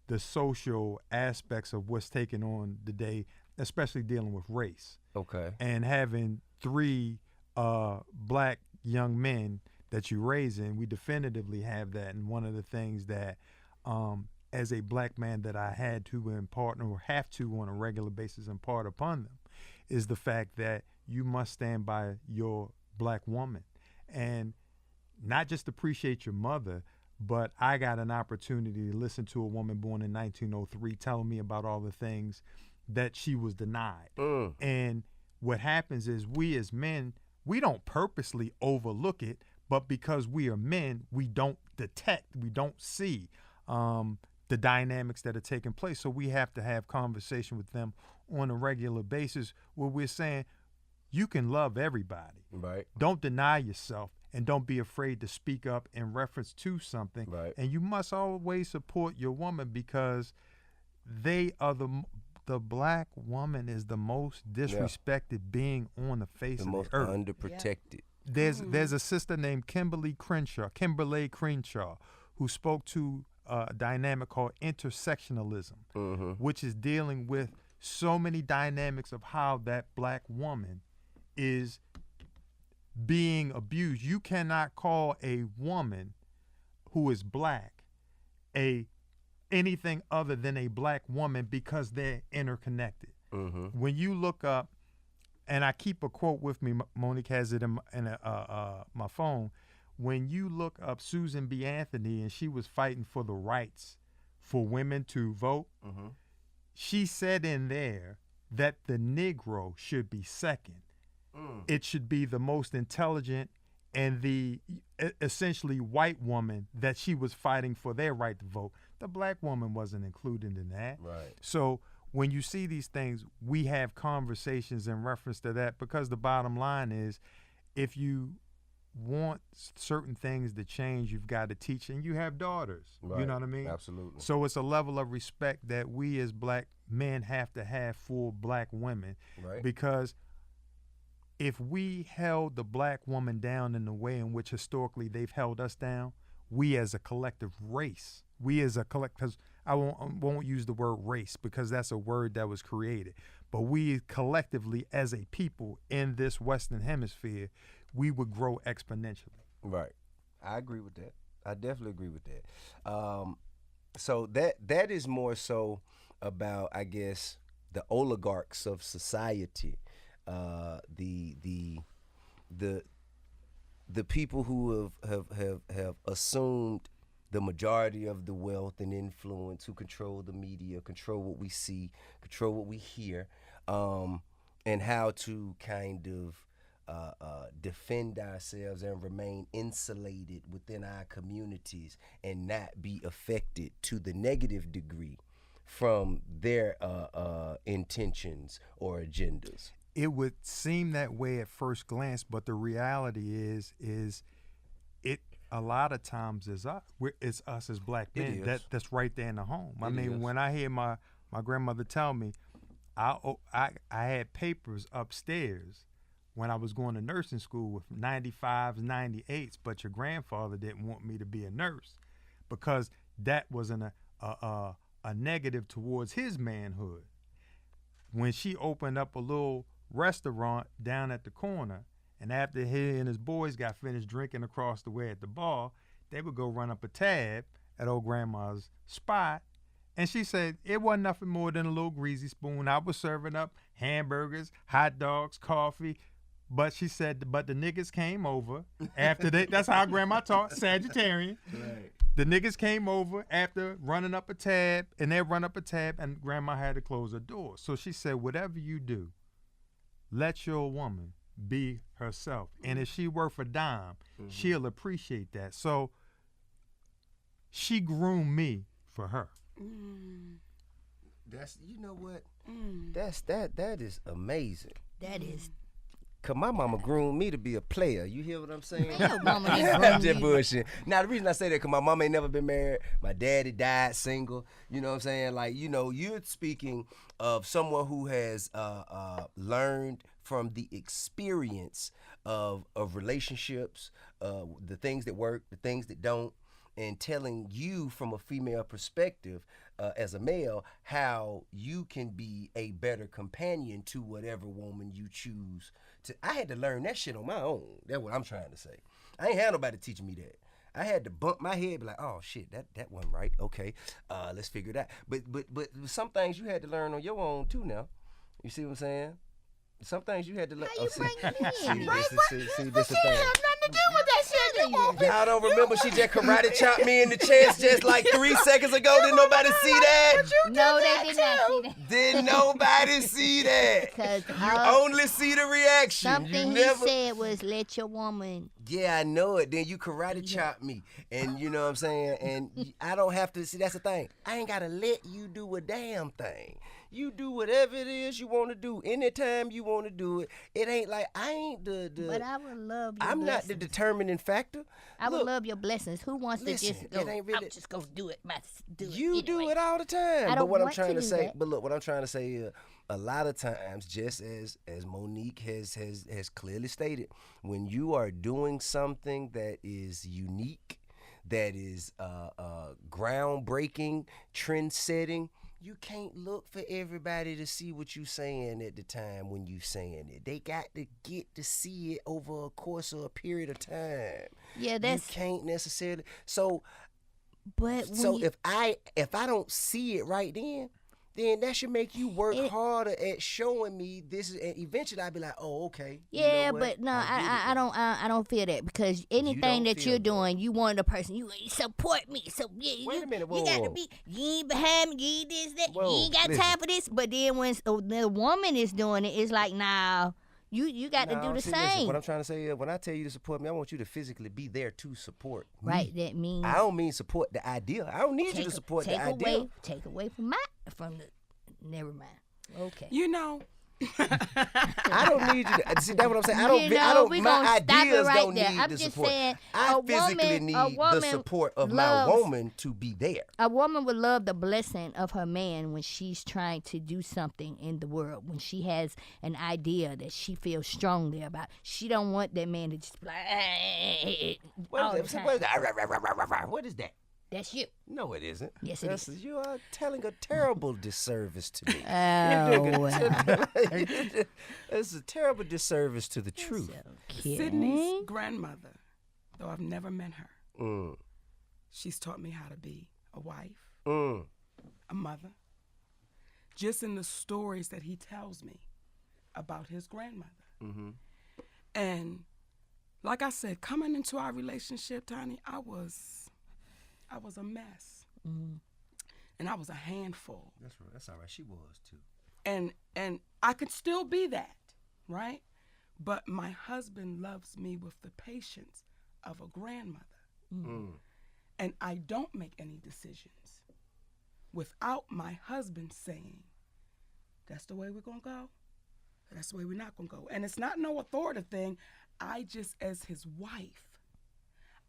the social aspects of what's taken on today, especially dealing with race. Okay. And having 3 black young men that you raise in, we definitively have that. And one of the things that, as a black man, that I had to impart or have to on a regular basis impart upon them is the fact that you must stand by your black woman and not just appreciate your mother, but I got an opportunity to listen to a woman born in 1903 telling me about all the things that she was denied. And what happens is we as men, we don't purposely overlook it, but because we are men, we don't detect, we don't see the dynamics that are taking place. So we have to have conversation with them on a regular basis where we're saying, you can love everybody. Right. Don't deny yourself and don't be afraid to speak up in reference to something. Right. And you must always support your woman because they are the black woman is the most disrespected being on the face of the earth. The most underprotected. There's a sister named Kimberly Crenshaw, who spoke to a dynamic called intersectionalism, which is dealing with so many dynamics of how that black woman is being abused. You cannot call a woman who is black anything other than a black woman because they're interconnected. When you look up, and I keep a quote with me, Monique has it in my phone. When you look up Susan B. Anthony, and she was fighting for the rights for women to vote, she said in there that the Negro should be second. It should be the most intelligent and the essentially white woman that she was fighting for their right to vote. The black woman wasn't included in that. Right. So when you see these things, we have conversations in reference to that, because the bottom line is, if you want certain things to change, you've got to teach, and you have daughters. Right. You know what I mean? Absolutely. So it's a level of respect that we as black men have to have for black women. Right. Because if we held the black woman down in the way in which historically they've held us down, we as a collective race, because I won't use the word race because that's a word that was created, but we collectively as a people in this Western hemisphere, we would grow exponentially. Right. I agree with that. I definitely agree with that. So that is more so about, I guess, the oligarchs of society, the people who have assumed the majority of the wealth and influence, who control the media, control what we see, control what we hear, and how to kind of defend ourselves and remain insulated within our communities and not be affected to the negative degree from their intentions or agendas. It would seem that way at first glance, but the reality is it a lot of times is us. It's us as black men that's right there in the home. I mean, when I hear my grandmother tell me, I had papers upstairs when I was going to nursing school with 95s, 98s, but your grandfather didn't want me to be a nurse because that wasn't a negative towards his manhood. When she opened up a little restaurant down at the corner, and after he and his boys got finished drinking across the way at the bar, they would go run up a tab at old grandma's spot. And she said it wasn't nothing more than a little greasy spoon. I was serving up hamburgers, hot dogs, coffee. But she said, but the niggas came over after that's how grandma taught, Sagittarian. Right. The niggas came over after running up a tab, and they run up a tab, and grandma had to close her door. So she said, whatever you do, let your woman be herself. And if she worth a dime, she'll appreciate that. So she groomed me for her. That's, you know what? That is amazing. That is. Cause my mama groomed me to be a player. You hear what I'm saying? Your mama I'm didn't just groom you. bullshit. Now the reason I say that, cause my mama ain't never been married. My daddy died single. You know what I'm saying? Like, you know, you're speaking of someone who has learned from the experience of relationships, the things that work, the things that don't, and telling you from a female perspective as a male how you can be a better companion to whatever woman you choose to. I had to learn that shit on my own. That's what I'm trying to say. I ain't had nobody teaching me that. I had to bump my head, be like, oh shit, that wasn't right. Okay, let's figure it out. But some things you had to learn on your own too. Now, you see what I'm saying? Some things you had to learn. How you bring it in? See, this is the thing. Have nothing to do with that shit. Y'all don't remember she just karate chopped me in the chest just like 3 seconds ago? Did nobody see that? No, they did not see that. Did nobody see that? Because you only see the reaction. Something he said was, let your woman. Yeah, I know it. Then you karate chop me. And you know what I'm saying? And I don't have to, see, that's the thing. I ain't got to let you do a damn thing. You do whatever it is you want to do anytime you want to do it. It ain't like I ain't the But I would love your I'm blessings. not the determining factor. I would love your blessings. Who wants listen, to just go, it ain't really, I'm just going to do it. You anyway. do it all the time. I don't but what want I'm trying to say, that. but look, what I'm trying to say is a lot of times, just as Monique has clearly stated, when you are doing something that is unique, that is groundbreaking, trend-setting, you can't look for everybody to see what you saying at the time when you saying it. They got to get to see it over a course of a period of time. Yeah, that's. You can't necessarily. So, but if I don't see it right then that should make you work harder at showing me this. And eventually I'll be like, oh, okay. Yeah, you know but no, I don't feel that, because anything that you're doing, you want the person, you support me. So yeah, wait a minute, you got to be, you ain't behind me, you ain't this, that, you ain't got time for this. But then when the woman is doing it, it's like, nah, you got to do the same. Listen, what I'm trying to say is, when I tell you to support me, I want you to physically be there to support me. Right, that means. I don't mean support the idea. I don't need you to support the idea. Take away from the. Never mind. Okay. You know. I don't need you to see. That's what I'm saying. My ideas don't need the support. Saying, I physically need the support of my woman to be there. A woman would love the blessing of her man when she's trying to do something in the world, when she has an idea that she feels strongly about. She don't want that man to just be like, what is that? That's you. No, it isn't. Yes, it is. You are telling a terrible disservice to me. Oh, It's a terrible disservice to the truth. Okay. Sidney's grandmother, though I've never met her, she's taught me how to be a wife, a mother, just in the stories that he tells me about his grandmother. Mm-hmm. And like I said, coming into our relationship, Tiny, I was a mess, and I was a handful. That's all right. She was too. And I could still be that, right? But my husband loves me with the patience of a grandmother, and I don't make any decisions without my husband saying, "That's the way we're gonna go. That's the way we're not gonna go." And it's not no authoritative thing. I just, as his wife,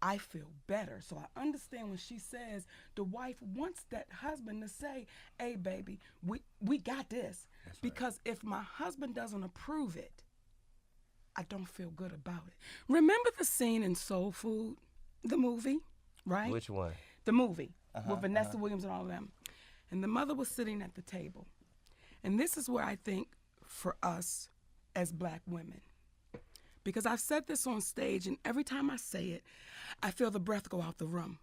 I feel better. So I understand when she says the wife wants that husband to say, hey, baby, we got this. That's because right. If my husband doesn't approve it, I don't feel good about it. Remember the scene in Soul Food, the movie, right? Which one? The movie with Vanessa Williams and all of them. And the mother was sitting at the table. And this is where I think for us as black women, because I've said this on stage, and every time I say it, I feel the breath go out the room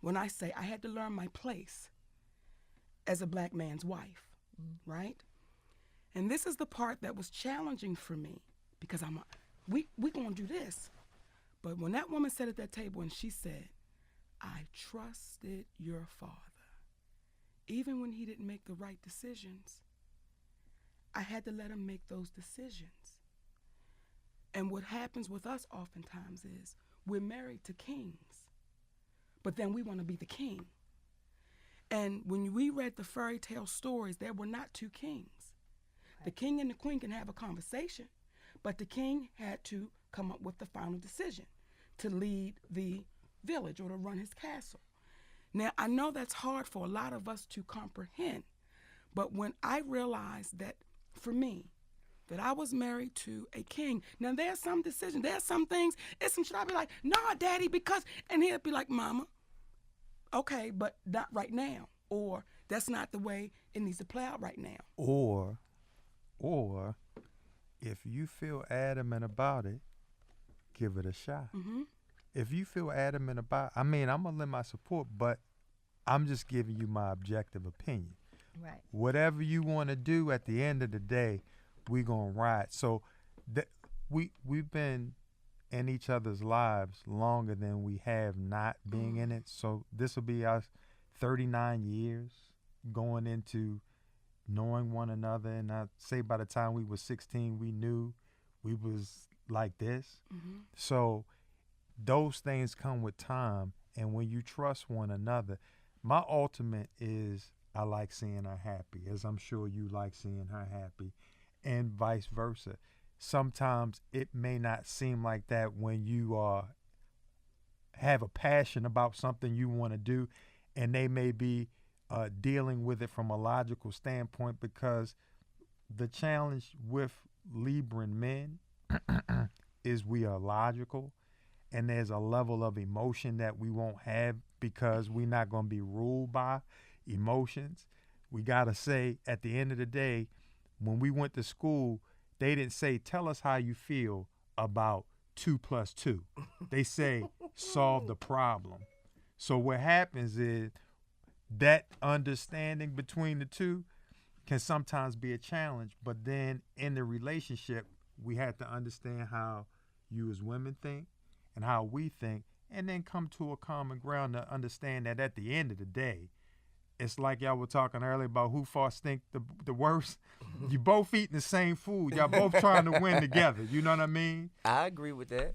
when I say I had to learn my place as a black man's wife, right? And this is the part that was challenging for me, because we gonna do this. But when that woman sat at that table and she said, I trusted your father, even when he didn't make the right decisions, I had to let him make those decisions. And what happens with us oftentimes is we're married to kings, but then we want to be the king. And when we read the fairy tale stories, there were not two kings. Right. The king and the queen can have a conversation, but the king had to come up with the final decision to lead the village or to run his castle. Now, I know that's hard for a lot of us to comprehend, but when I realized that for me, that I was married to a king. Now, there's some decisions, there's some things, it's some shit I'd be like, nah, daddy, because, and he'd be like, mama, okay, but not right now. Or that's not the way it needs to play out right now. Or if you feel adamant about it, give it a shot. Mm-hmm. If you feel adamant about, I'm gonna lend my support, but I'm just giving you my objective opinion. Right. Whatever you want to do, at the end of the day, we gonna ride. So we've been in each other's lives longer than we have not being in it. So this will be our 39 years going into knowing one another. And I say by the time we were 16, we knew we was like this. Mm-hmm. So those things come with time. And when you trust one another, my ultimate is I like seeing her happy, as I'm sure you like seeing her happy, and vice versa. Sometimes it may not seem like that when you have a passion about something you want to do, and they may be dealing with it from a logical standpoint, because the challenge with Libran men is we are logical, and there's a level of emotion that we won't have because we're not going to be ruled by emotions. We got to say, at the end of the day, when we went to school, they didn't say, tell us how you feel about 2 + 2. They say, solve the problem. So what happens is that understanding between the two can sometimes be a challenge, but then in the relationship, we have to understand how you as women think and how we think, and then come to a common ground to understand that at the end of the day, it's like y'all were talking earlier about who far stink the worst. You both eating the same food. Y'all both trying to win together. You know what I mean? I agree with that.